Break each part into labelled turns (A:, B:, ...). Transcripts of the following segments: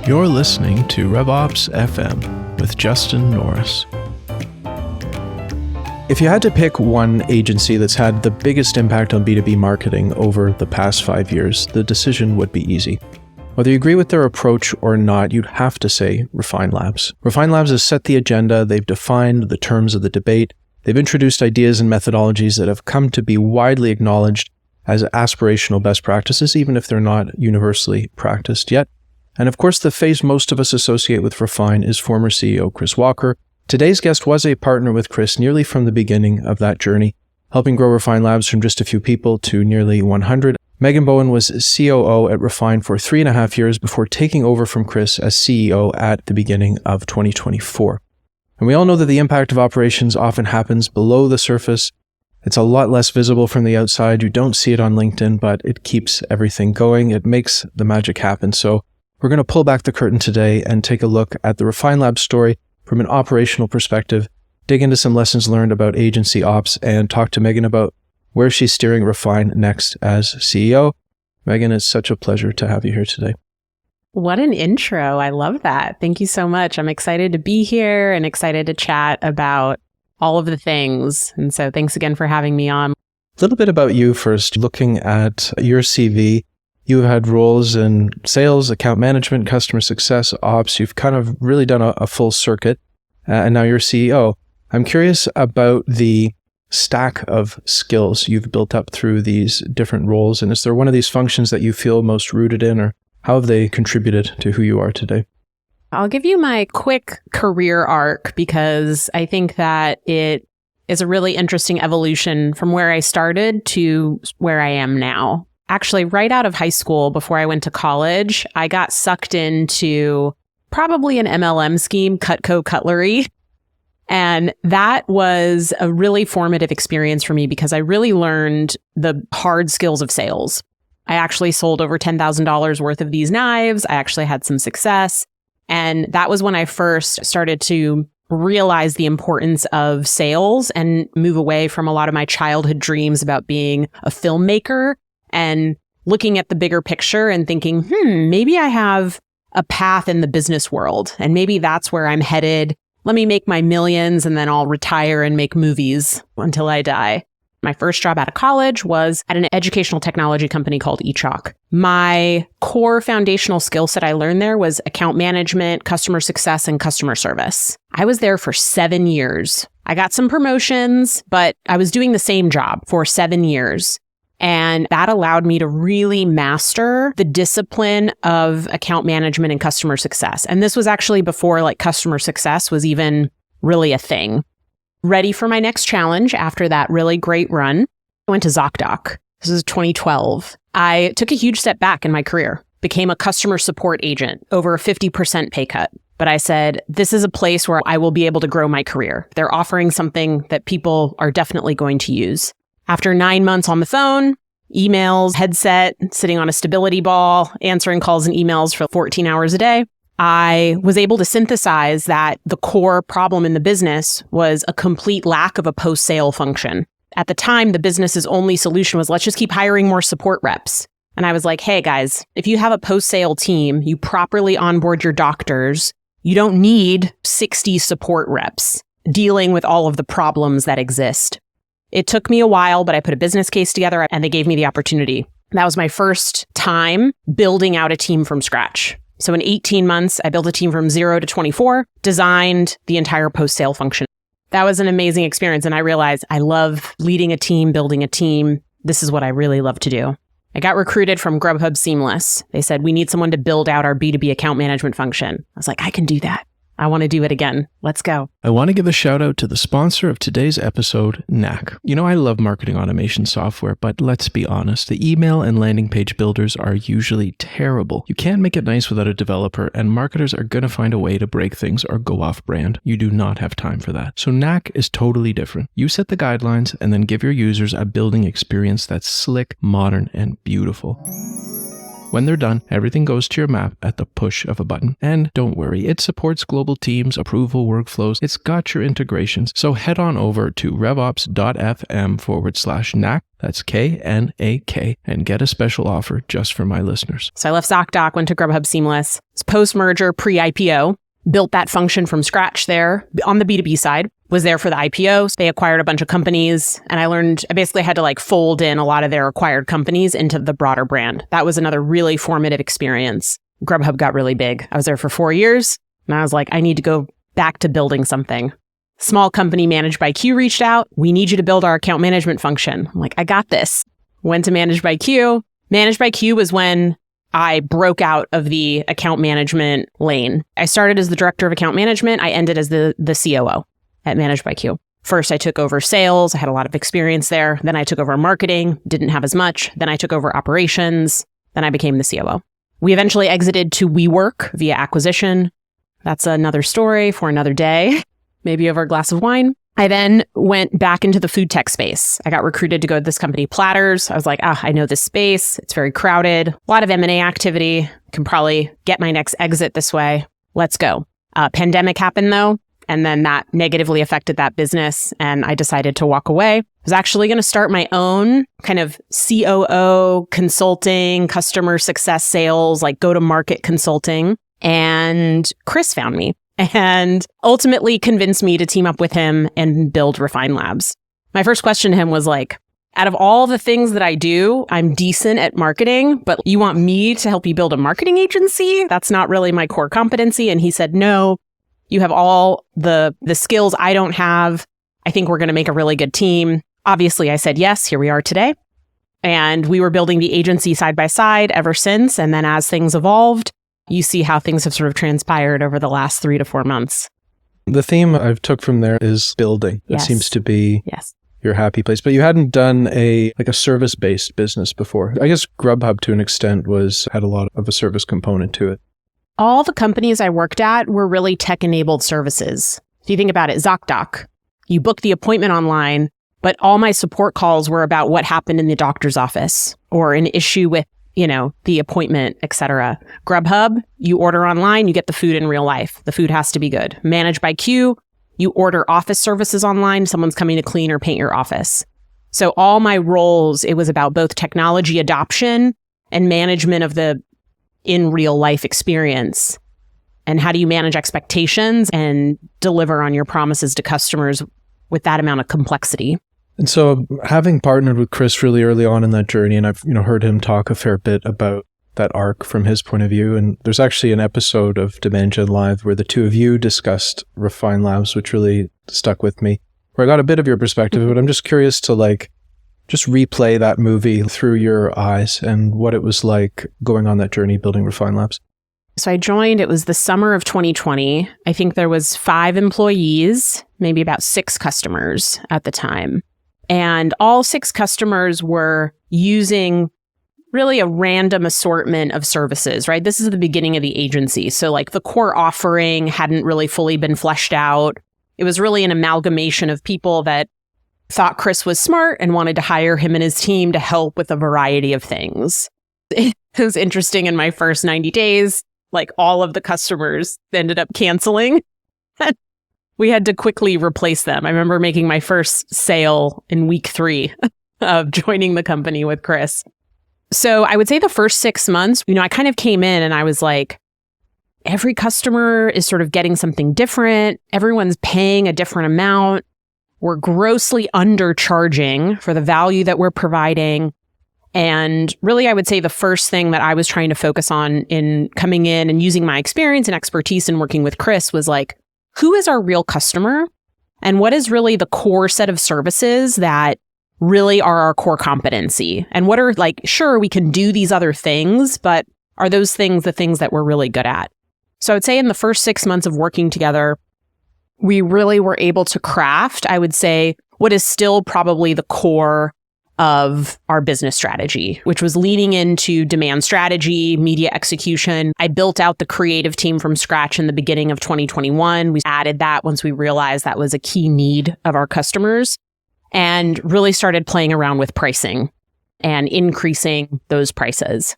A: You're listening to RevOps FM with Justin Norris. If you had to pick one agency that's had the biggest impact on B2B marketing over the past 5 years, the decision would be easy. Whether you agree with their approach or not, you'd have to say Refine Labs. Refine Labs has set the agenda, they've defined the terms of the debate, they've introduced ideas and methodologies that have come to be widely acknowledged as aspirational best practices, even if they're not universally practiced yet. And of course, the face most of us associate with Refine is former CEO Chris Walker. Today's guest was a partner with Chris nearly from the beginning of that journey, helping grow Refine Labs from just a few people to nearly 100. Megan Bowen was COO at Refine for 3.5 years before taking over from Chris as CEO at the beginning of 2024. And we all know that the impact of operations often happens below the surface. It's a lot less visible from the outside. You don't see it on LinkedIn, but it keeps everything going. It makes the magic happen. So we're going to pull back the curtain today and take a look at the Refine Labs story from an operational perspective, dig into some lessons learned about agency ops, and talk to Megan about where she's steering Refine next as CEO. Megan, it's such a pleasure to have you here today.
B: What an intro. I love that. Thank you so much. I'm excited to be here and excited to chat about all of the things. And so thanks again for having me on.
A: A little bit about you first. Looking at your CV, you had roles in sales, account management, customer success, ops. You've kind of really done a full circuit, and now you're CEO. I'm curious about the stack of skills you've built up through these different roles. And is there one of these functions that you feel most rooted in, or how have they contributed to who you are today?
B: I'll give you my quick career arc because I think that it is a really interesting evolution from where I started to where I am now. Actually, right out of high school, before I went to college, I got sucked into probably an MLM scheme, Cutco Cutlery. And that was a really formative experience for me because I really learned the hard skills of sales. I actually sold over $10,000 worth of these knives. I actually had some success. And that was when I first started to realize the importance of sales and move away from a lot of my childhood dreams about being a filmmaker and looking at the bigger picture and thinking, maybe I have a path in the business world and maybe that's where I'm headed. Let me make my millions and then I'll retire and make movies until I die. My first job out of college was at an educational technology company called eChalk. My core foundational skill set I learned there was account management, customer success, and customer service. I was there for 7 years. I got some promotions, but I was doing the same job for 7 years. And that allowed me to really master the discipline of account management and customer success. And this was actually before customer success was even really a thing. Ready for my next challenge after that really great run, I went to ZocDoc. This is 2012. I took a huge step back in my career, became a customer support agent, over a 50% pay cut. But I said, this is a place where I will be able to grow my career. They're offering something that people are definitely going to use. After 9 months on the phone, emails, headset, sitting on a stability ball, answering calls and emails for 14 hours a day, I was able to synthesize that the core problem in the business was a complete lack of a post-sale function. At the time, the business's only solution was, let's just keep hiring more support reps. And I was like, hey guys, if you have a post-sale team, you properly onboard your doctors, you don't need 60 support reps dealing with all of the problems that exist. It took me a while, but I put a business case together and they gave me the opportunity. That was my first time building out a team from scratch. So in 18 months, I built a team from 0 to 24, designed the entire post-sale function. That was an amazing experience. And I realized I love leading a team, building a team. This is what I really love to do. I got recruited from Grubhub Seamless. They said, we need someone to build out our B2B account management function. I was like, I can do that. I want to do it again. Let's go.
A: I want to give a shout out to the sponsor of today's episode, Knack. You know, I love marketing automation software, but let's be honest, the email and landing page builders are usually terrible. You can't make it nice without a developer, and marketers are going to find a way to break things or go off brand. You do not have time for that. So Knack is totally different. You set the guidelines and then give your users a building experience that's slick, modern, and beautiful. When they're done, everything goes to your map at the push of a button. And don't worry, it supports global teams, approval workflows. It's got your integrations. So head on over to revops.fm/knack. That's KNAK, and get a special offer just for my listeners.
B: So I left ZocDoc, went to Grubhub Seamless. It's post-merger, pre-IPO. Built that function from scratch there on the B2B side. Was there for the IPO. They acquired a bunch of companies, and I basically had to fold in a lot of their acquired companies into the broader brand. That was another really formative experience. Grubhub got really big. I was there for 4 years, and I was like, I need to go back to building something. Small company Managed by Q reached out. We need you to build our account management function. I'm like, I got this. Went to Managed by Q. Managed by Q was when I broke out of the account management lane. I started as the director of account management. I ended as the COO at Managed by Q. First, I took over sales. I had a lot of experience there. Then I took over marketing, didn't have as much. Then I took over operations. Then I became the COO. We eventually exited to WeWork via acquisition. That's another story for another day, maybe over a glass of wine. I then went back into the food tech space. I got recruited to go to this company, Platters. I was like, I know this space. It's very crowded. A lot of M&A activity. Can probably get my next exit this way. Let's go. Pandemic happened though, and then that negatively affected that business, and I decided to walk away. I was actually going to start my own kind of COO consulting, customer success sales, go-to-market consulting, and Chris found me and ultimately convinced me to team up with him and build Refine Labs. My first question to him was out of all the things that I do, I'm decent at marketing, but you want me to help you build a marketing agency? That's not really my core competency. And he said, no, you have all the skills I don't have. I think we're going to make a really good team. Obviously, I said yes. Here we are today. And we were building the agency side by side ever since. And then as things evolved, you see how things have sort of transpired over the last 3 to 4 months.
A: The theme I've took from there is building. It seems to be your happy place. But you hadn't done a service-based business before. I guess Grubhub to an extent had a lot of a service component to it.
B: All the companies I worked at were really tech-enabled services. If you think about it, ZocDoc, you book the appointment online, but all my support calls were about what happened in the doctor's office or an issue with the appointment, etc. Grubhub, you order online, you get the food in real life. The food has to be good. Managed by Q, you order office services online. Someone's coming to clean or paint your office. So all my roles, it was about both technology adoption and management of the in real life experience. And how do you manage expectations and deliver on your promises to customers with that amount of complexity?
A: And so having partnered with Chris really early on in that journey, and I've heard him talk a fair bit about that arc from his point of view. And there's actually an episode of Demand Gen Live where the two of you discussed Refine Labs, which really stuck with me, where I got a bit of your perspective, but I'm just curious to just replay that movie through your eyes and what it was like going on that journey building Refine Labs.
B: So I joined, it was the summer of 2020. I think there was 5 employees, maybe about 6 customers at the time. And all 6 customers were using really a random assortment of services, right? This is the beginning of the agency. So the core offering hadn't really fully been fleshed out. It was really an amalgamation of people that thought Chris was smart and wanted to hire him and his team to help with a variety of things. It was interesting in my first 90 days, all of the customers ended up canceling. We had to quickly replace them. I remember making my first sale in week 3 of joining the company with Chris. So I would say the first 6 months, I kind of came in and I was like, every customer is sort of getting something different. Everyone's paying a different amount. We're grossly undercharging for the value that we're providing. And really, I would say the first thing that I was trying to focus on in coming in and using my experience and expertise in working with Chris was who is our real customer? And what is really the core set of services that really are our core competency? And what are sure, we can do these other things, but are those things the things that we're really good at? So I would say in the first 6 months of working together, we really were able to craft, I would say, what is still probably the core of our business strategy, which was leaning into demand strategy, media execution. I built out the creative team from scratch in the beginning of 2021. We added that once we realized that was a key need of our customers and really started playing around with pricing and increasing those prices.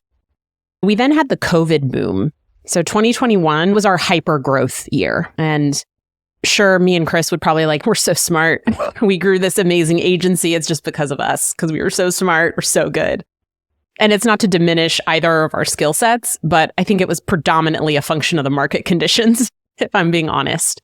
B: We then had the COVID boom. So 2021 was our hyper growth year. And sure, me and Chris would probably we're so smart. We grew this amazing agency. It's just because of us, because we were so smart. We're so good. And it's not to diminish either of our skill sets, but I think it was predominantly a function of the market conditions, if I'm being honest.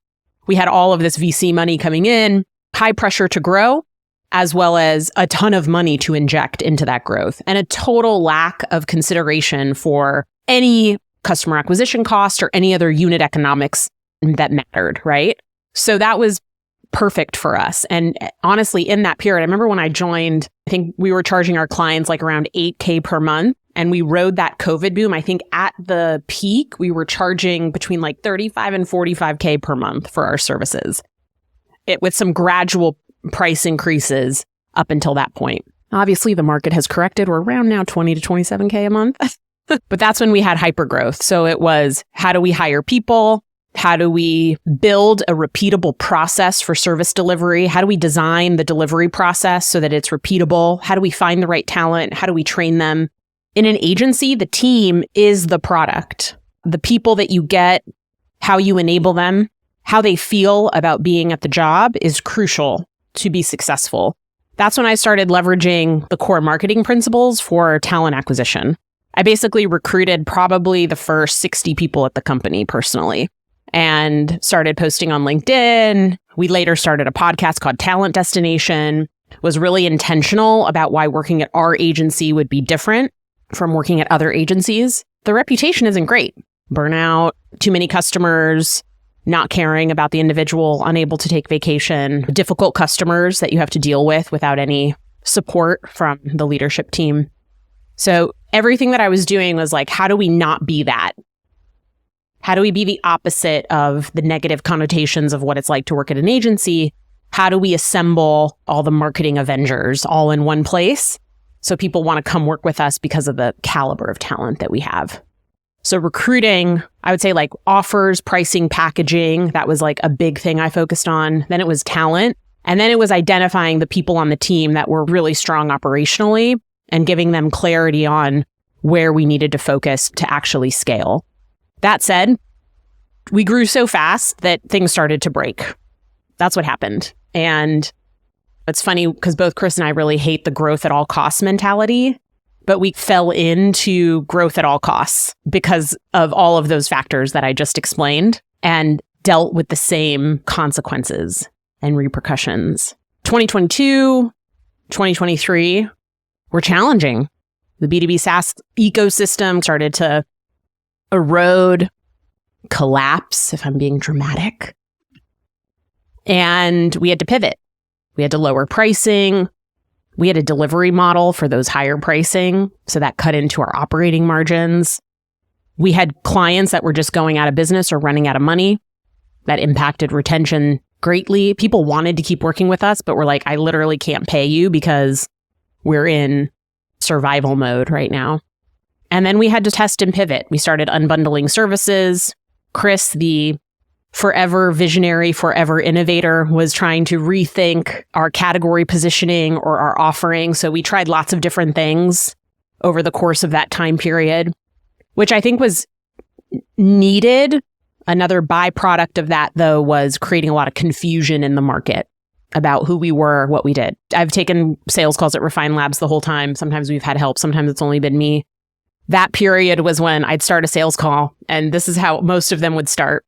B: We had all of this VC money coming in, high pressure to grow, as well as a ton of money to inject into that growth, and a total lack of consideration for any customer acquisition cost or any other unit economics that mattered, right? So that was perfect for us. And honestly, in that period, I remember when I joined, I think we were charging our clients around $8,000 per month. And we rode that COVID boom. I think at the peak, we were charging between $35,000 and $45,000 per month for our services, with some gradual price increases up until that point. Obviously, the market has corrected. We're around now $20,000 to $27,000 a month. But that's when we had hypergrowth. So it was, how do we hire people? How do we build a repeatable process for service delivery? How do we design the delivery process so that it's repeatable? How do we find the right talent? How do we train them? In an agency, the team is the product. The people that you get, how you enable them, how they feel about being at the job is crucial to be successful. That's when I started leveraging the core marketing principles for talent acquisition. I basically recruited probably the first 60 people at the company personally and started posting on LinkedIn. We later started a podcast called Talent Destination, was really intentional about why working at our agency would be different from working at other agencies. The reputation isn't great. Burnout, too many customers, not caring about the individual, unable to take vacation, difficult customers that you have to deal with without any support from the leadership team. So everything that I was doing was how do we not be that? How do we be the opposite of the negative connotations of what it's like to work at an agency? How do we assemble all the marketing Avengers all in one place so people want to come work with us because of the caliber of talent that we have? So recruiting, I would say offers, pricing, packaging, that was a big thing I focused on. Then it was talent. And then it was identifying the people on the team that were really strong operationally and giving them clarity on where we needed to focus to actually scale. That said, we grew so fast that things started to break. That's what happened. And it's funny because both Chris and I really hate the growth at all costs mentality. But we fell into growth at all costs because of all of those factors that I just explained and dealt with the same consequences and repercussions. 2022, 2023 were challenging. The B2B SaaS ecosystem started to erode, collapse, if I'm being dramatic. And we had to pivot. We had to lower pricing. We had a delivery model for those higher pricing, so that cut into our operating margins. We had clients that were just going out of business or running out of money. That impacted retention greatly. People wanted to keep working with us, but we're I literally can't pay you because we're in survival mode right now. And then we had to test and pivot. We started unbundling services. Chris, the forever visionary, forever innovator, was trying to rethink our category positioning or our offering. So we tried lots of different things over the course of that time period, which I think was needed. Another byproduct of that, though, was creating a lot of confusion in the market about who we were, what we did. I've taken sales calls at Refine Labs the whole time. Sometimes we've had help. Sometimes it's only been me. That period was when I'd start a sales call, and this is how most of them would start.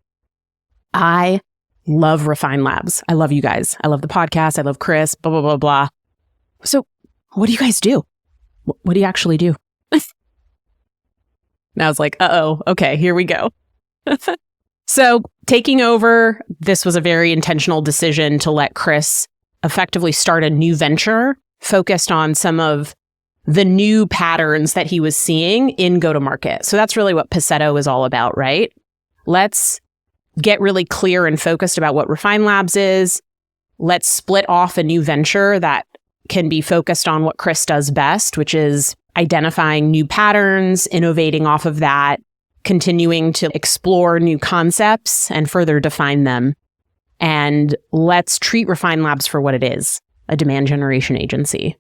B: I love Refine Labs. I love you guys. I love the podcast. I love Chris, blah, blah, blah, blah. So what do you guys do? What do you actually do? And I was okay, here we go. So taking over, this was a very intentional decision to let Chris effectively start a new venture focused on some of the new patterns that he was seeing in go-to-market. So that's really what Paceto is all about, right? Let's get really clear and focused about what Refine Labs is. Let's split off a new venture that can be focused on what Chris does best, which is identifying new patterns, innovating off of that, continuing to explore new concepts and further define them. And let's treat Refine Labs for what it is, a demand generation agency.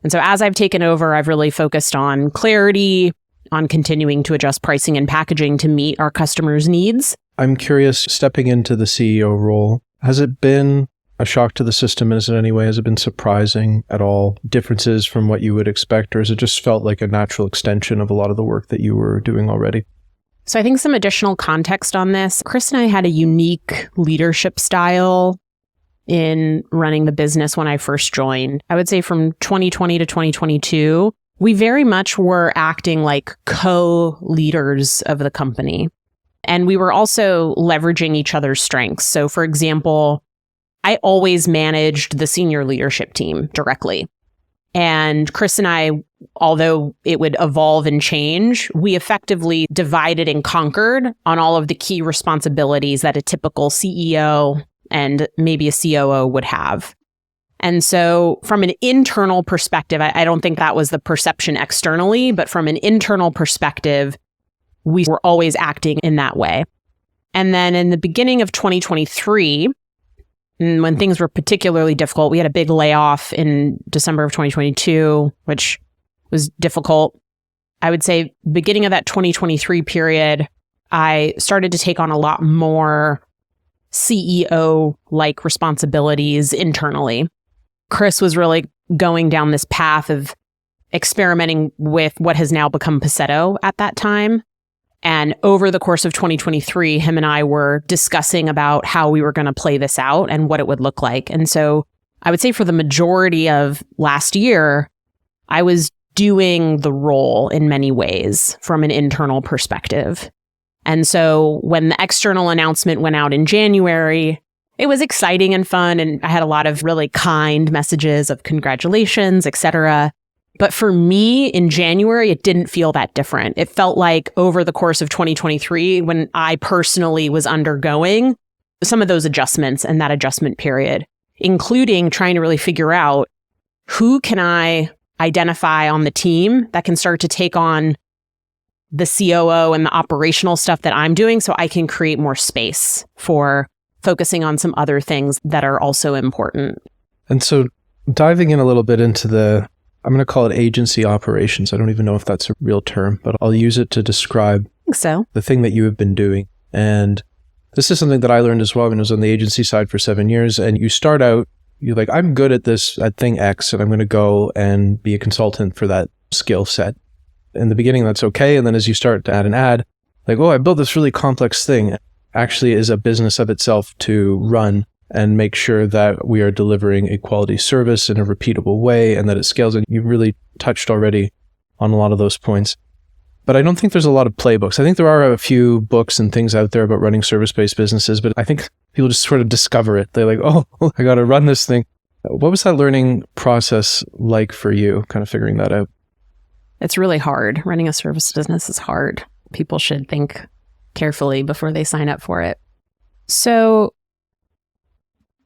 B: And so as I've taken over, I've really focused on clarity, on continuing to adjust pricing and packaging to meet our customers' needs.
A: I'm curious, stepping into the CEO role, has it been a shock to the system in any way? Has it been surprising at all? Differences from what you would expect, or has it just felt like a natural extension of a lot of the work that you were doing already?
B: So I think some additional context on this. Chris and I had a unique leadership style in running the business when I first joined. I would say from 2020 to 2022, we very much were acting like co-leaders of the company. And we were also leveraging each other's strengths. So for example, I always managed the senior leadership team directly. And Chris and I, although it would evolve and change, we effectively divided and conquered on all of the key responsibilities that a typical CEO and maybe a COO would have. And so from an internal perspective, I don't think that was the perception externally, but from an internal perspective, we were always acting in that way. And then in the beginning of 2023, when things were particularly difficult, we had a big layoff in December of 2022, which was difficult. I would say beginning of that 2023 period, I started to take on a lot more CEO-like responsibilities internally. Chris was really going down this path of experimenting with what has now become Paceto at that time. And over the course of 2023, him and I were discussing about how we were going to play this out and what it would look like. And so I would say for the majority of last year, I was doing the role in many ways from an internal perspective. And so when the external announcement went out in January, it was exciting and fun. And I had a lot of really kind messages of congratulations, et cetera. But for me in January, it didn't feel that different. It felt like over the course of 2023, when I personally was undergoing some of those adjustments and that adjustment period, including trying to really figure out who can I identify on the team that can start to take on the COO and the operational stuff that I'm doing so I can create more space for focusing on some other things that are also important.
A: And so diving in a little bit into I'm going to call it agency operations. I don't even know if that's a real term, but I'll use it to describe
B: the
A: thing that you have been doing. And this is something that I learned as well when I was on the agency side for 7 years. And you start out, you're like, I'm good at this, at thing X, and I'm going to go and be a consultant for that skill set. In the beginning, that's okay. And then as you start to add, like, oh, I built this really complex thing, actually is a business of itself to run and make sure that we are delivering a quality service in a repeatable way and that it scales. And you really touched already on a lot of those points. But I don't think there's a lot of playbooks. I think there are a few books and things out there about running service-based businesses, but I think people just sort of discover it. They're like, oh, I got to run this thing. What was that learning process like for you, kind of figuring that out?
B: It's really hard. Running a service business is hard. People should think carefully before they sign up for it. So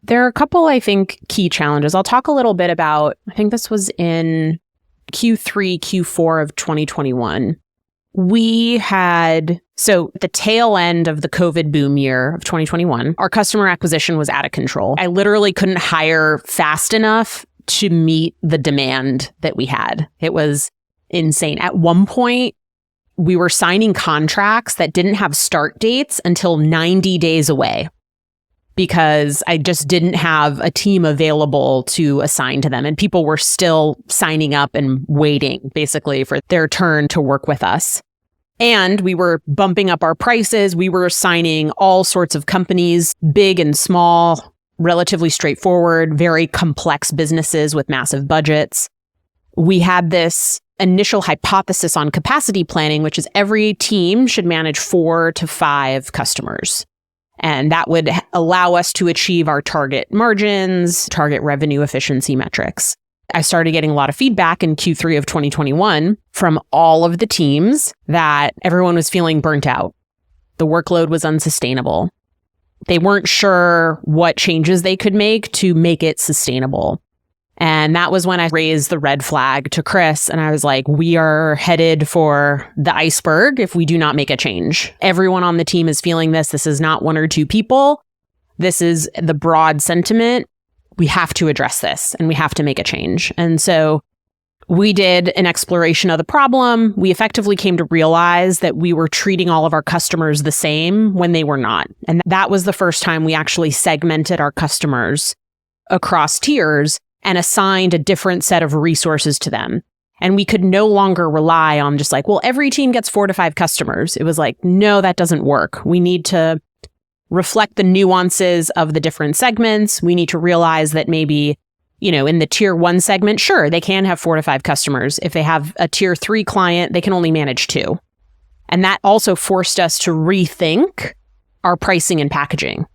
B: there are a couple, I think, key challenges. I'll talk a little bit about, I think this was in Q3, Q4 of 2021. We had, so at the tail end of the COVID boom year of 2021, our customer acquisition was out of control. I literally couldn't hire fast enough to meet the demand that we had. It was insane. At one point, we were signing contracts that didn't have start dates until 90 days away because I just didn't have a team available to assign to them. And people were still signing up and waiting basically for their turn to work with us. And we were bumping up our prices. We were assigning all sorts of companies, big and small, relatively straightforward, very complex businesses with massive budgets. We had this initial hypothesis on capacity planning, which is every team should manage 4 to 5 customers. And that would allow us to achieve our target margins, target revenue efficiency metrics. I started getting a lot of feedback in Q3 of 2021 from all of the teams that everyone was feeling burnt out. The workload was unsustainable. They weren't sure what changes they could make to make it sustainable. And that was when I raised the red flag to Chris. And I was like, we are headed for the iceberg if we do not make a change. Everyone on the team is feeling this. This is not 1 or 2 people. This is the broad sentiment. We have to address this and we have to make a change. And so we did an exploration of the problem. We effectively came to realize that we were treating all of our customers the same when they were not. And that was the first time we actually segmented our customers across tiers and assigned a different set of resources to them. And we could no longer rely on just like, well, every team gets 4 to 5 customers. It was like, no, that doesn't work. We need to reflect the nuances of the different segments. We need to realize that maybe, in the tier 1 segment, sure, they can have 4 to 5 customers. If they have a tier 3 client, they can only manage 2. And that also forced us to rethink our pricing and packaging.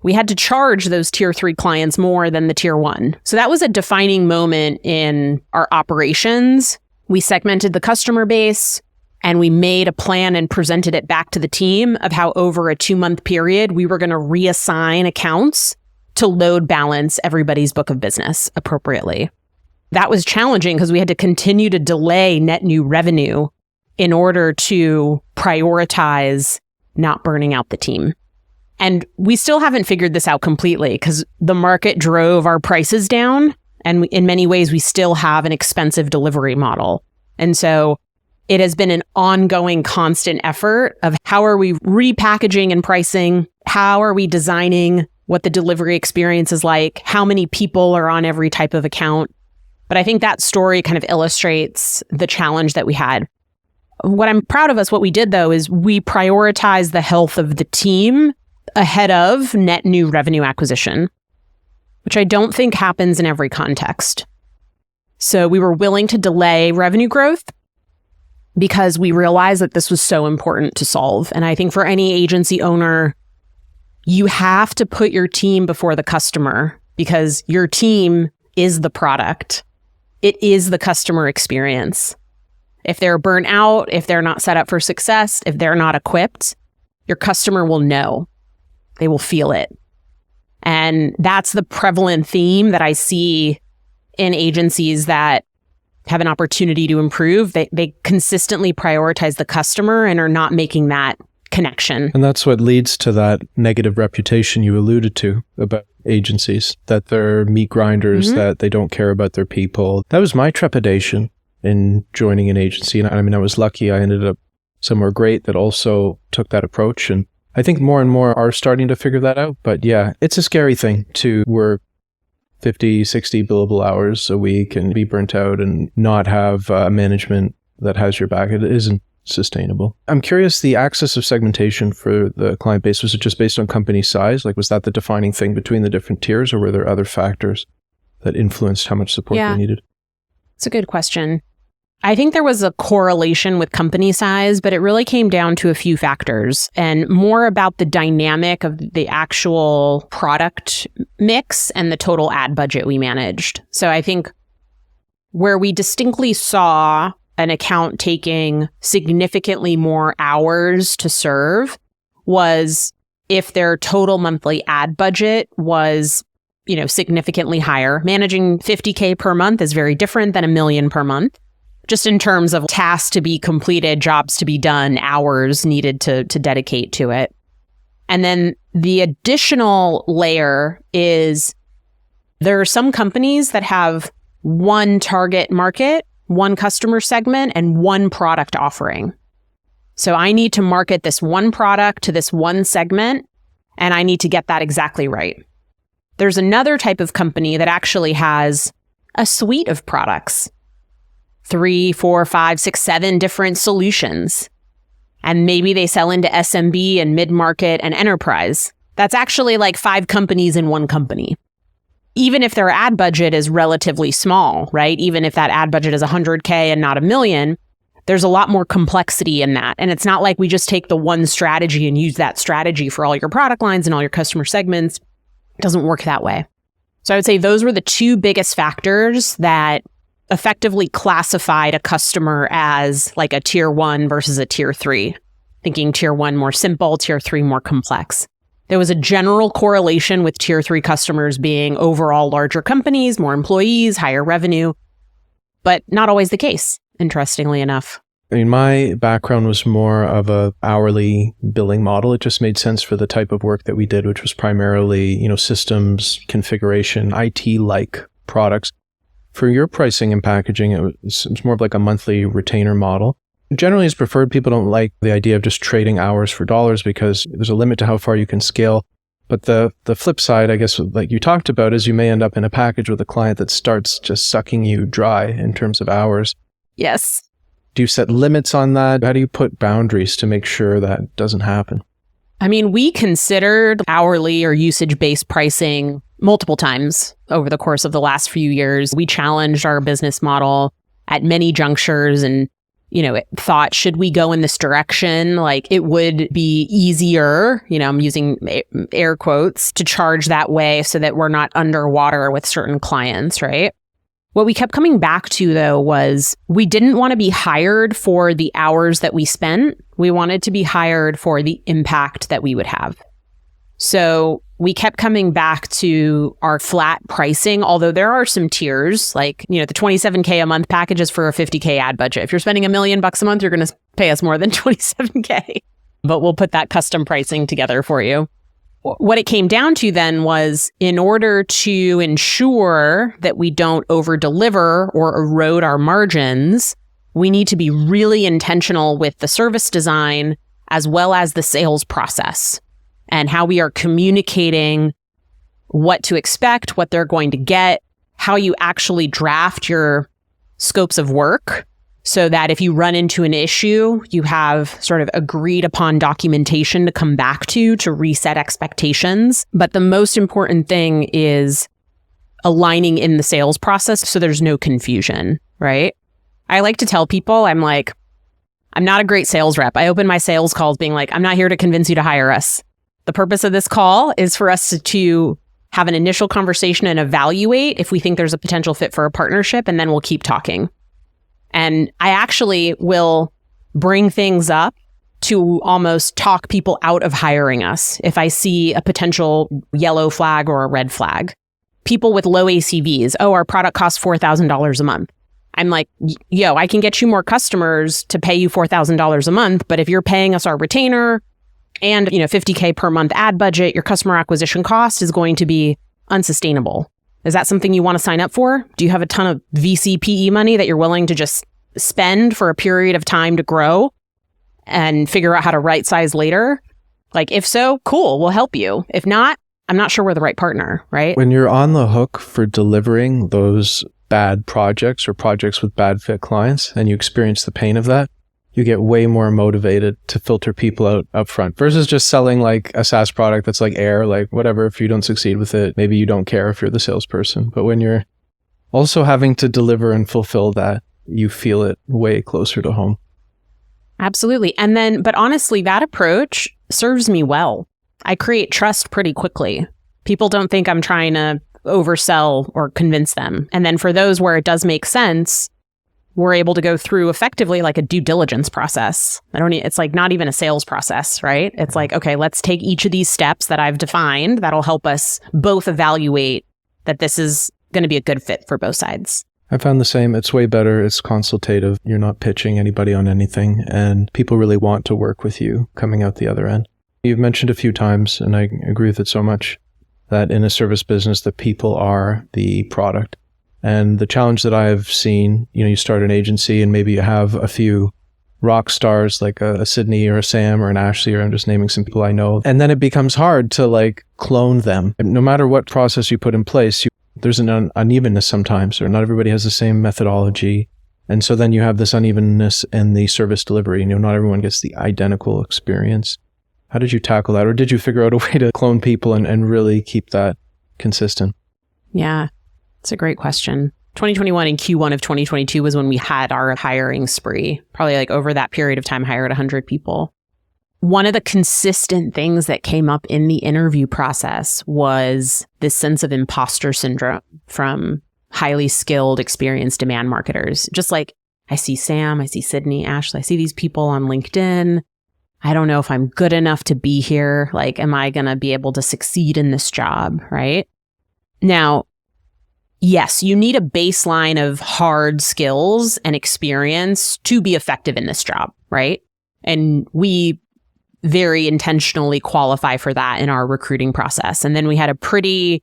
B: We had to charge those tier 3 clients more than the tier 1. So that was a defining moment in our operations. We segmented the customer base and we made a plan and presented it back to the team of how over a 2-month period, we were going to reassign accounts to load balance everybody's book of business appropriately. That was challenging because we had to continue to delay net new revenue in order to prioritize not burning out the team. And we still haven't figured this out completely because the market drove our prices down. And in many ways, we still have an expensive delivery model. And so it has been an ongoing, constant effort of how are we repackaging and pricing? How are we designing what the delivery experience is like? How many people are on every type of account? But I think that story kind of illustrates the challenge that we had. What I'm proud of us, what we did though, is we prioritized the health of the team ahead of net new revenue acquisition, which I don't think happens in every context. So we were willing to delay revenue growth because we realized that this was so important to solve. And I think for any agency owner, you have to put your team before the customer because your team is the product. It is the customer experience. If they're burnt out, if they're not set up for success, if they're not equipped, your customer will know. They will feel it. And that's the prevalent theme that I see in agencies that have an opportunity to improve. They consistently prioritize the customer and are not making that connection.
A: And that's what leads to that negative reputation you alluded to about agencies, that they're meat grinders, that they don't care about their people. That was my trepidation in joining an agency. And I mean, I was lucky. I ended up somewhere great that also took that approach. And I think more and more are starting to figure that out. But yeah, it's a scary thing to work 50, 60 billable hours a week and be burnt out and not have management that has your back. It isn't sustainable. I'm curious, the axis of segmentation for the client base, was it just based on company size? Like, was that the defining thing between the different tiers, or were there other factors that influenced how much support they needed?
B: It's a good question. I think there was a correlation with company size, but it really came down to a few factors and more about the dynamic of the actual product mix and the total ad budget we managed. So I think where we distinctly saw an account taking significantly more hours to serve was if their total monthly ad budget was, significantly higher. Managing $50K per month is very different than $1 million per month. Just in terms of tasks to be completed, jobs to be done, hours needed to dedicate to it. And then the additional layer is there are some companies that have one target market, one customer segment, and one product offering. So I need to market this one product to this one segment, and I need to get that exactly right. There's another type of company that actually has a suite of products. 3, 4, 5, 6, 7 different solutions. And maybe they sell into SMB and mid-market and enterprise. That's actually like 5 companies in one company. Even if their ad budget is relatively small, right? Even if that ad budget is $100K and not $1 million, there's a lot more complexity in that. And it's not like we just take the one strategy and use that strategy for all your product lines and all your customer segments. It doesn't work that way. So I would say those were the 2 biggest factors that effectively classified a customer as like a tier 1 versus a tier 3, thinking tier 1 more simple, tier 3 more complex. There was a general correlation with tier 3 customers being overall larger companies, more employees, higher revenue, but not always the case, interestingly enough.
A: I mean, my background was more of a hourly billing model. It just made sense for the type of work that we did, which was primarily, systems, configuration, IT-like products. For your pricing and packaging, it's more of like a monthly retainer model. Generally, it's preferred. People don't like the idea of just trading hours for dollars because there's a limit to how far you can scale. But the flip side, I guess, like you talked about, is you may end up in a package with a client that starts just sucking you dry in terms of hours.
B: Yes.
A: Do you set limits on that? How do you put boundaries to make sure that doesn't happen?
B: I mean, we considered hourly or usage-based pricing multiple times over the course of the last few years. We challenged our business model at many junctures and, thought, should we go in this direction? Like, it would be easier, I'm using air quotes, to charge that way so that we're not underwater with certain clients, right? What we kept coming back to, though, was we didn't want to be hired for the hours that we spent. We wanted to be hired for the impact that we would have. So we kept coming back to our flat pricing, although there are some tiers, like, the $27K a month package is for a $50K ad budget. If you're spending $1 million a month, you're going to pay us more than $27K. But we'll put that custom pricing together for you. What it came down to then was, in order to ensure that we don't over-deliver or erode our margins, we need to be really intentional with the service design as well as the sales process and how we are communicating what to expect, what they're going to get, how you actually draft your scopes of work, so that if you run into an issue, you have sort of agreed upon documentation to come back to reset expectations. But the most important thing is aligning in the sales process so there's no confusion, right? I like to tell people, I'm not a great sales rep. I open my sales calls being like, I'm not here to convince you to hire us. The purpose of this call is for us to have an initial conversation and evaluate if we think there's a potential fit for a partnership, and then we'll keep talking. And I actually will bring things up to almost talk people out of hiring us if I see a potential yellow flag or a red flag. People with low ACVs, our product costs $4,000 a month. I'm like, I can get you more customers to pay you $4,000 a month, but if you're paying us our retainer and, $50K per month ad budget, your customer acquisition cost is going to be unsustainable. Is that something you want to sign up for? Do you have a ton of VC PE money that you're willing to just spend for a period of time to grow and figure out how to right size later? Like, if so, cool, we'll help you. If not, I'm not sure we're the right partner, right?
A: When you're on the hook for delivering those bad projects or projects with bad fit clients and you experience the pain of that, you get way more motivated to filter people out up front versus just selling like a SaaS product that's like air, like whatever. If you don't succeed with it, maybe you don't care if you're the salesperson. But when you're also having to deliver and fulfill that, you feel it way closer to home.
B: Absolutely. But honestly, that approach serves me well. I create trust pretty quickly. People don't think I'm trying to oversell or convince them. And then for those where it does make sense, we're able to go through effectively like a due diligence process. It's like not even a sales process, right? It's like, okay, let's take each of these steps that I've defined that'll help us both evaluate that this is going to be a good fit for both sides.
A: I found the same. It's way better. It's consultative. You're not pitching anybody on anything, and people really want to work with you coming out the other end. You've mentioned a few times, and I agree with it so much, that in a service business, the people are the product. And the challenge that I've seen, you start an agency and maybe you have a few rock stars like a Sydney or a Sam or an Ashley, or I'm just naming some people I know. And then it becomes hard to like clone them. No matter what process you put in place, there's an unevenness sometimes, or not everybody has the same methodology. And so then you have this unevenness in the service delivery. Not everyone gets the identical experience. How did you tackle that? Or did you figure out a way to clone people and really keep that consistent?
B: Yeah. It's a great question. 2021 and Q1 of 2022 was when we had our hiring spree. Probably like over that period of time, hired 100 people. One of the consistent things that came up in the interview process was this sense of imposter syndrome from highly skilled, experienced demand marketers. Just like, I see Sam, I see Sydney, Ashley, I see these people on LinkedIn. I don't know if I'm good enough to be here. Like, am I going to be able to succeed in this job, right? Now, yes, you need a baseline of hard skills and experience to be effective in this job, right? And we very intentionally qualify for that in our recruiting process. And then we had a pretty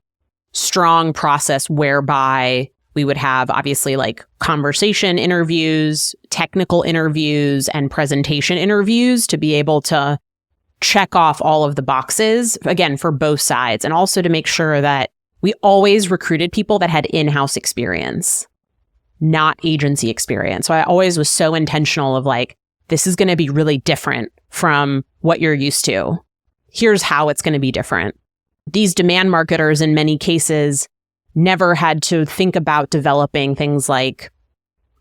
B: strong process whereby We would have obviously like conversation interviews, technical interviews, and presentation interviews to be able to check off all of the boxes, again, for both sides. And also to make sure that we always recruited people that had in-house experience, not agency experience. So I always was so intentional of like, this is going to be really different from what you're used to. Here's how it's going to be different. These demand marketers in many cases never had to think about developing things like,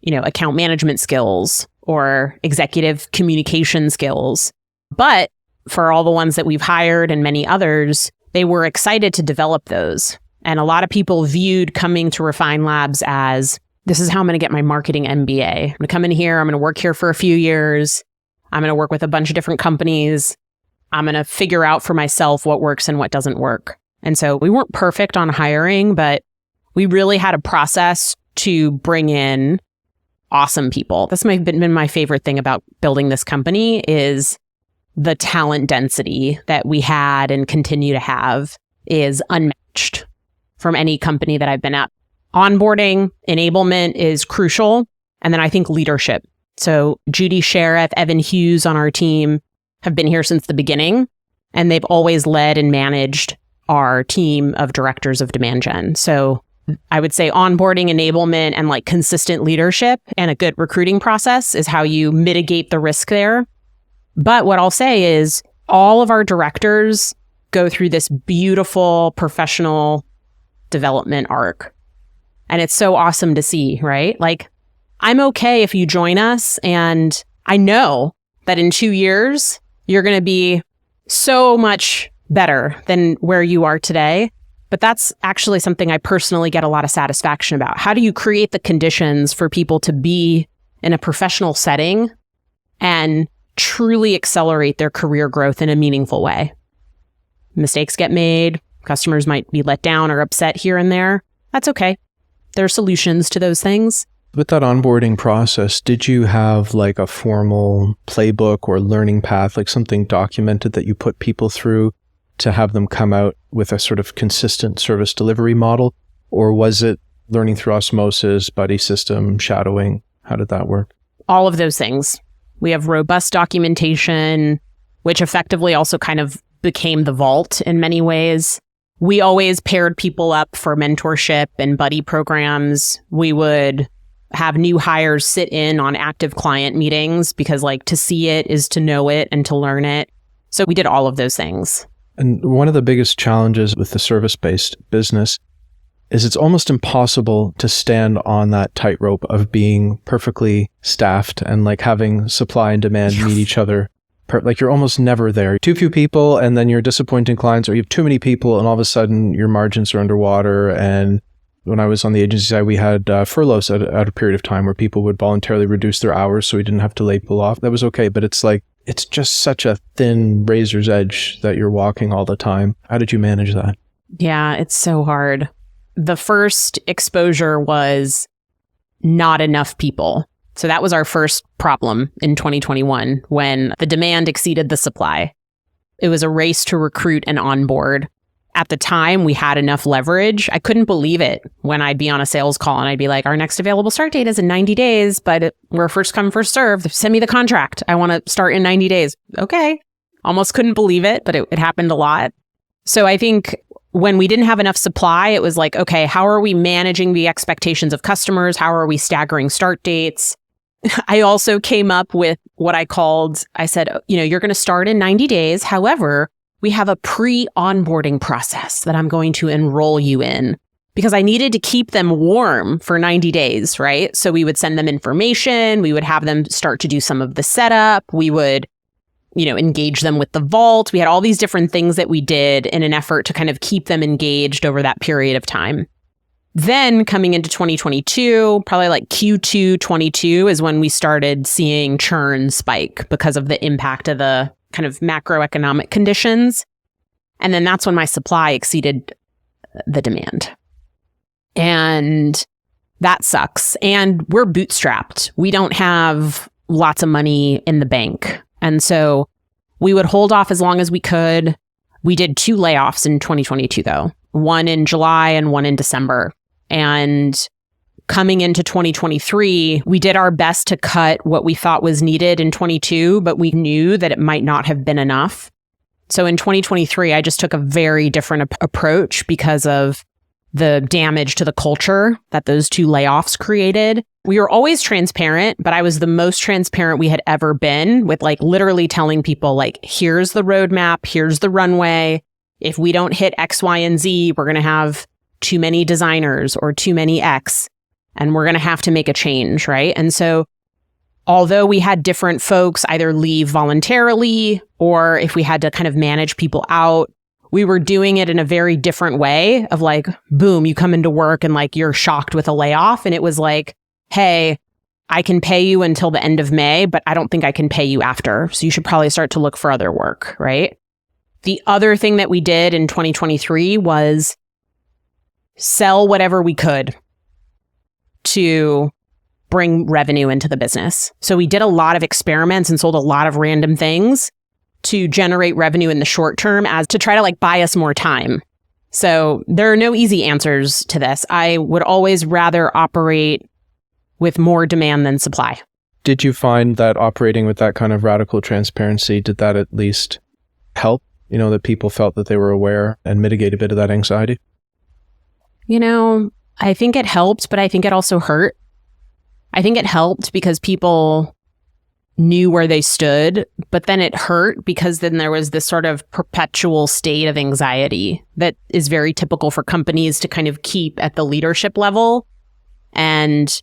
B: account management skills or executive communication skills. But for all the ones that we've hired and many others, they were excited to develop those. And a lot of people viewed coming to Refine Labs as, this is how I'm going to get my marketing MBA. I'm going to come in here. I'm going to work here for a few years. I'm going to work with a bunch of different companies. I'm going to figure out for myself what works and what doesn't work. And so we weren't perfect on hiring, but we really had a process to bring in awesome people. That's been my favorite thing about building this company is the talent density that we had and continue to have is unmatched from any company that I've been at. Onboarding, enablement is crucial. And then I think leadership. So Judy Sheriff, Evan Hughes on our team have been here since the beginning, and they've always led and managed our team of directors of demand gen. So I would say onboarding, enablement, and like consistent leadership and a good recruiting process is how you mitigate the risk there. But what I'll say is all of our directors go through this beautiful professional development arc. And it's so awesome to see, right? Like, I'm okay if you join us, and I know that in 2 years, you're going to be so much better than where you are today. But that's actually something I personally get a lot of satisfaction about. How do you create the conditions for people to be in a professional setting and truly accelerate their career growth in a meaningful way? Mistakes get made. Customers might be let down or upset here and there. That's okay. There are solutions to those things.
A: With that onboarding process, did you have like a formal playbook or learning path, like something documented that you put people through to have them come out with a sort of consistent service delivery model? Or was it learning through osmosis, buddy system, shadowing? How did that work?
B: All of those things. We have robust documentation, which effectively also kind of became the vault in many ways. We always paired people up for mentorship and buddy programs. We would have new hires sit in on active client meetings because like to see it is to know it and to learn it. So we did all of those things.
A: And one of the biggest challenges with the service-based business is it's almost impossible to stand on that tightrope of being perfectly staffed and like having supply and demand meet each other. Like you're almost never there. Too few people and then you're disappointing clients, or you have too many people and all of a sudden your margins are underwater. And when I was on the agency side, we had furloughs at a period of time where people would voluntarily reduce their hours so we didn't have to lay people off. That was okay. But it's like, it's just such a thin razor's edge that you're walking all the time. How did you manage that?
B: Yeah, it's so hard. The first exposure was not enough people. So that was our first problem in 2021 when the demand exceeded the supply. It was a race to recruit and onboard. At the time, we had enough leverage. I couldn't believe it when I'd be on a sales call and I'd be like, our next available start date is in 90 days, but we're first come, first serve. Send me the contract. I want to start in 90 days. Okay. Almost couldn't believe it, but it happened a lot. So I think when we didn't have enough supply, it was like, okay, how are we managing the expectations of customers? How are we staggering start dates? I also came up with what I said, you're going to start in 90 days. However, we have a pre-onboarding process that I'm going to enroll you in because I needed to keep them warm for 90 days, right? So we would send them information. We would have them start to do some of the setup. We would, engage them with the vault. We had all these different things that we did in an effort to kind of keep them engaged over that period of time. Then coming into 2022, probably like Q2 22 is when we started seeing churn spike because of the impact of the kind of macroeconomic conditions. And then that's when my supply exceeded the demand. And that sucks. And we're bootstrapped. We don't have lots of money in the bank. And so we would hold off as long as we could. We did 2 layoffs in 2022, though, one in July and one in December. And coming into 2023, we did our best to cut what we thought was needed in 22, but we knew that it might not have been enough. So in 2023, I just took a very different approach because of the damage to the culture that those 2 layoffs created. We were always transparent, but I was the most transparent we had ever been with like literally telling people like, here's the roadmap, here's the runway. If we don't hit X, Y, and Z, we're going to have too many designers or too many X, and we're going to have to make a change, right? And so although we had different folks either leave voluntarily or if we had to kind of manage people out, we were doing it in a very different way of like, boom, you come into work and like you're shocked with a layoff. And it was like, hey, I can pay you until the end of May, but I don't think I can pay you after. So you should probably start to look for other work, right? The other thing that we did in 2023 was sell whatever we could to bring revenue into the business. So we did a lot of experiments and sold a lot of random things to generate revenue in the short term as to try to like buy us more time. So there are no easy answers to this. I would always rather operate with more demand than supply.
A: Did you find that operating with that kind of radical transparency, did that at least help, that people felt that they were aware and mitigate a bit of that anxiety?
B: I think it helped, but I think it also hurt. I think it helped because people knew where they stood, but then it hurt because then there was this sort of perpetual state of anxiety that is very typical for companies to kind of keep at the leadership level and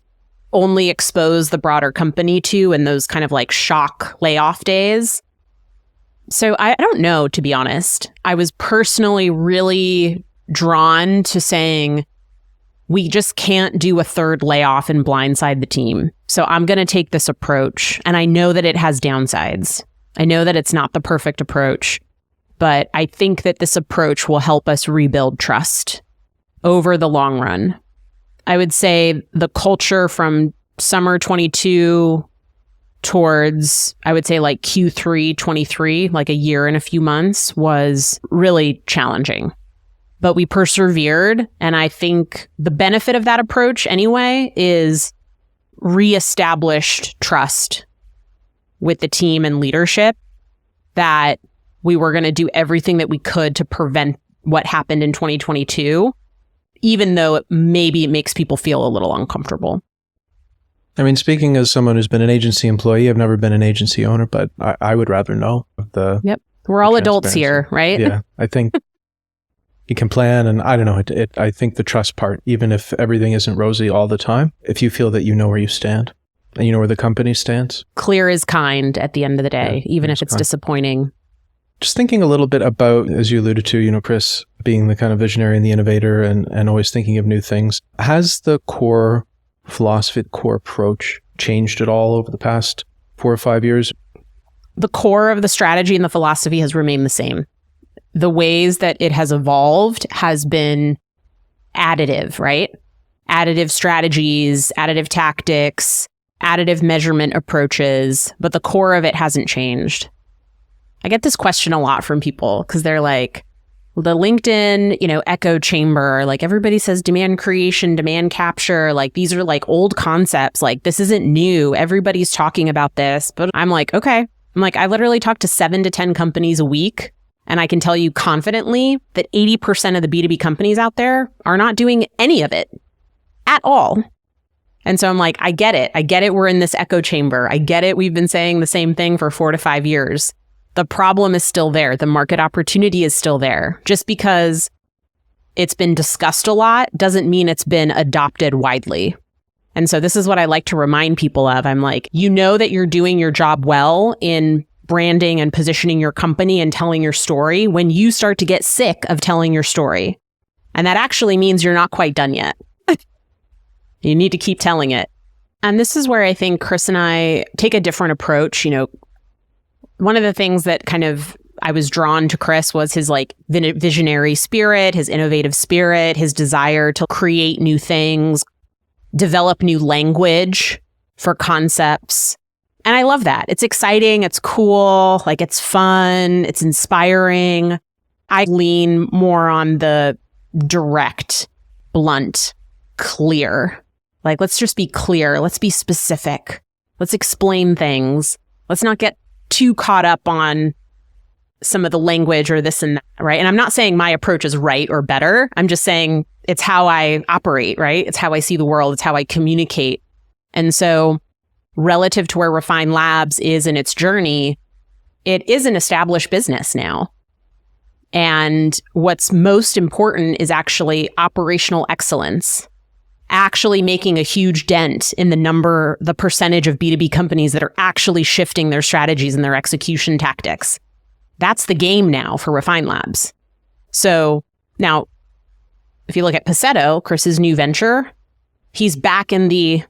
B: only expose the broader company to in those kind of like shock layoff days. So I don't know, to be honest. I was personally really drawn to saying, we just can't do a third layoff and blindside the team. So I'm going to take this approach. And I know that it has downsides. I know that it's not the perfect approach, but I think that this approach will help us rebuild trust over the long run. I would say the culture from summer 22 towards, I would say like Q3 23, like a year and a few months, was really challenging. But we persevered. And I think the benefit of that approach anyway is reestablished trust with the team and leadership that we were going to do everything that we could to prevent what happened in 2022, even though maybe it makes people feel a little uncomfortable.
A: I mean, speaking as someone who's been an agency employee, I've never been an agency owner, but I would rather know
B: Yep. We're all adults here, right?
A: Yeah. I think you can plan, and I don't know, I think the trust part, even if everything isn't rosy all the time, if you feel that you know where you stand and you know where the company stands.
B: Clear is kind at the end of the day, even if it's kind. Disappointing.
A: Just thinking a little bit about, as you alluded to, Chris, being the kind of visionary and the innovator and always thinking of new things. Has the core philosophy, the core approach changed at all over the past 4 or 5 years?
B: The core of the strategy and the philosophy has remained the same. The ways that it has evolved has been additive, right? Additive strategies, additive tactics, additive measurement approaches, but the core of it hasn't changed. I get this question a lot from people because they're like, the LinkedIn, echo chamber, like everybody says demand creation, demand capture, like these are like old concepts, like this isn't new. Everybody's talking about this, but I'm like, okay. I'm like, I literally talk to 7 to 10 companies a week. And I can tell you confidently that 80% of the B2B companies out there are not doing any of it at all. And so I'm like, I get it. I get it. We're in this echo chamber. I get it. We've been saying the same thing for 4 to 5 years. The problem is still there. The market opportunity is still there. Just because it's been discussed a lot doesn't mean it's been adopted widely. And so this is what I like to remind people of. I'm like, that you're doing your job well in branding and positioning your company and telling your story when you start to get sick of telling your story. And that actually means you're not quite done yet. You need to keep telling it. And this is where I think Chris and I take a different approach. One of the things that kind of I was drawn to Chris was his like visionary spirit, his innovative spirit, his desire to create new things, develop new language for concepts. And I love that. It's exciting. It's cool. Like it's fun. It's inspiring. I lean more on the direct, blunt, clear. Like, let's just be clear. Let's be specific. Let's explain things. Let's not get too caught up on some of the language or this and that, right? And I'm not saying my approach is right or better. I'm just saying it's how I operate, right? It's how I see the world. It's how I communicate. And so relative to where Refine Labs is in its journey, it is an established business now. And what's most important is actually operational excellence, actually making a huge dent in the percentage of B2B companies that are actually shifting their strategies and their execution tactics. That's the game now for Refine Labs. So now, if you look at Paceto, Chris's new venture, he's back in the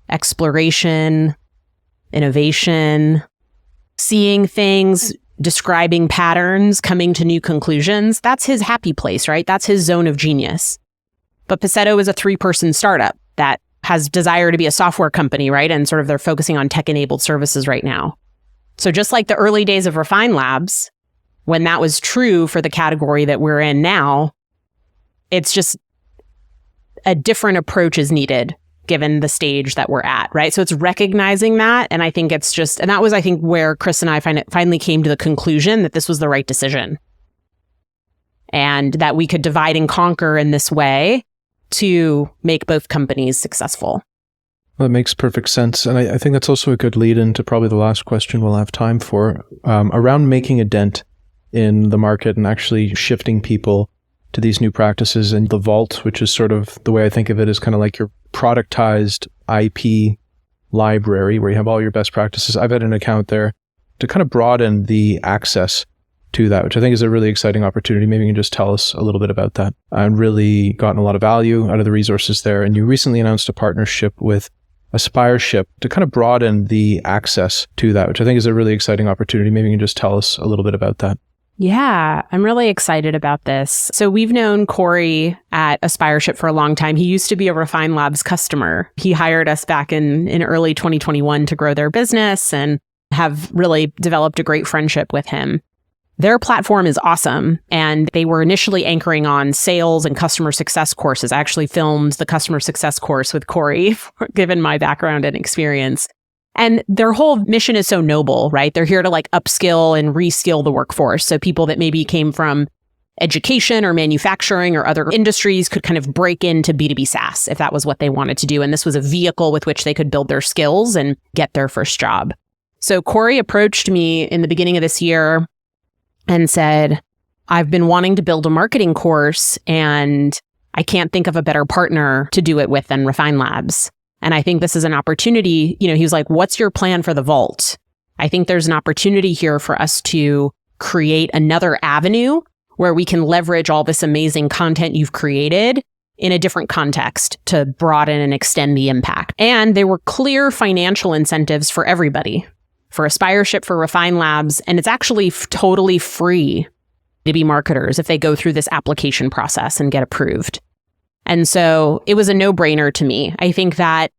B: exploration, innovation, seeing things, describing patterns, coming to new conclusions. That's his happy place, right? That's his zone of genius. But Paceto is a 3-person startup that has desire to be a software company, right? And sort of they're focusing on tech-enabled services right now. So just like the early days of Refine Labs, when that was true for the category that we're in now, it's just a different approach is needed given the stage that we're at, right? So it's recognizing that. And I think it's just, and that was, I think, where Chris and I finally came to the conclusion that this was the right decision. And that we could divide and conquer in this way to make both companies successful.
A: Well, that makes perfect sense. And I think that's also a good lead into probably the last question we'll have time for, around making a dent in the market and actually shifting people to these new practices. And the vault, which is sort of the way I think of it, is kind of like your productized IP library where you have all your best practices. I've had an account there to kind of broaden the access to that, which I think is a really exciting opportunity. Maybe you can just tell us a little bit about that. I've really gotten a lot of value out of the resources there. And you recently announced a partnership with Aspireship to kind of broaden the access to that, which I think is a really exciting opportunity. Maybe you can just tell us a little bit about that.
B: Yeah, I'm really excited about this. So we've known Corey at Aspireship for a long time. He used to be a Refine Labs customer. He hired us back in early 2021 to grow their business and have really developed a great friendship with him. Their platform is awesome, and they were initially anchoring on sales and customer success courses. I actually filmed the customer success course with Corey, given my background and experience. And their whole mission is so noble, right? They're here to like upskill and reskill the workforce. So people that maybe came from education or manufacturing or other industries could kind of break into B2B SaaS if that was what they wanted to do. And this was a vehicle with which they could build their skills and get their first job. So Corey approached me in the beginning of this year and said, I've been wanting to build a marketing course and I can't think of a better partner to do it with than Refine Labs. And I think this is an opportunity. He was like, what's your plan for the vault? I think there's an opportunity here for us to create another avenue where we can leverage all this amazing content you've created in a different context to broaden and extend the impact. And there were clear financial incentives for everybody, for Aspireship, for Refine Labs, and it's actually totally free to be marketers if they go through this application process and get approved. And so it was a no-brainer to me. I think that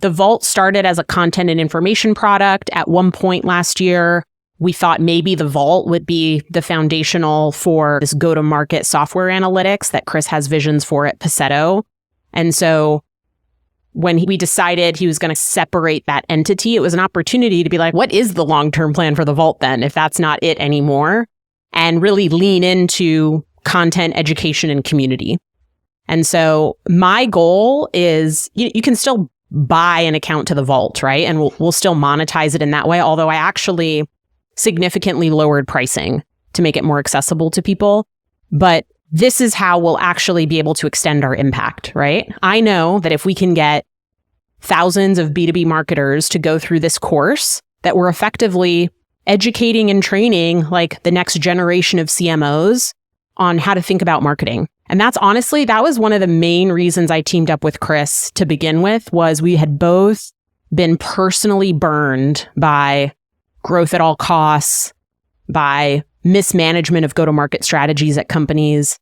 B: the Vault started as a content and information product. At one point last year, we thought maybe the Vault would be the foundational for this go-to-market software analytics that Chris has visions for at Paceto. And so when we decided he was going to separate that entity, it was an opportunity to be like, what is the long-term plan for the Vault then, if that's not it anymore? And really lean into content, education, and community. And so my goal is you can still buy an account to the Vault, right? And we'll still monetize it in that way. Although I actually significantly lowered pricing to make it more accessible to people. But this is how we'll actually be able to extend our impact, right? I know that if we can get thousands of B2B marketers to go through this course, that we're effectively educating and training like the next generation of CMOs on how to think about marketing. And that was one of the main reasons I teamed up with Chris to begin with, was we had both been personally burned by growth at all costs, by mismanagement of go-to-market strategies at companies.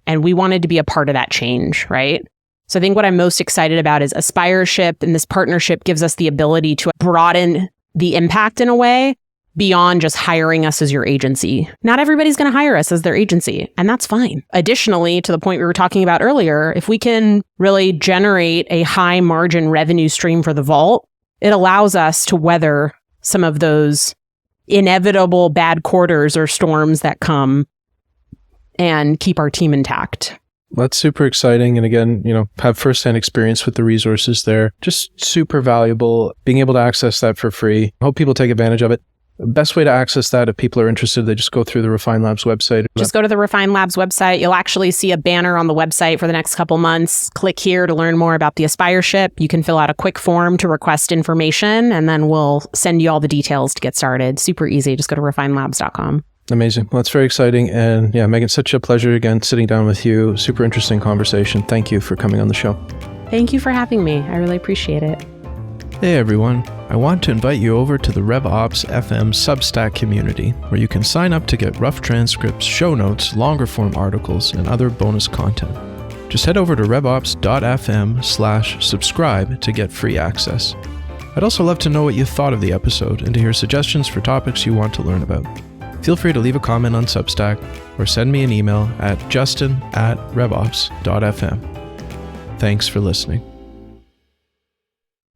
B: And we wanted to be a part of that change, right? So I think what I'm most excited about is Aspireship, and this partnership gives us the ability to broaden the impact in a way beyond just hiring us as your agency. Not everybody's going to hire us as their agency, and that's fine. Additionally, to the point we were talking about earlier, if we can really generate a high margin revenue stream for the vault, it allows us to weather some of those inevitable bad quarters or storms that come and keep our team intact.
A: That's super exciting. And again, have firsthand experience with the resources there. Just super valuable. Being able to access that for free. I hope people take advantage of it. Best way to access that, if people are interested, they just go through the Refine Labs website.
B: Just go to the Refine Labs website. You'll actually see a banner on the website for the next couple months. Click here to learn more about the Aspireship. You can fill out a quick form to request information, and then we'll send you all the details to get started. Super easy. Just go to refinelabs.com.
A: Amazing. Well, it's very exciting. And yeah, Megan, such a pleasure again sitting down with you. Super interesting conversation. Thank you for coming on the show.
B: Thank you for having me. I really appreciate it.
A: Hey everyone, I want to invite you over to the RevOps FM Substack community, where you can sign up to get rough transcripts, show notes, longer form articles, and other bonus content. Just head over to revops.fm/subscribe to get free access. I'd also love to know what you thought of the episode and to hear suggestions for topics you want to learn about. Feel free to leave a comment on Substack or send me an email at justin@revops.fm. Thanks for listening.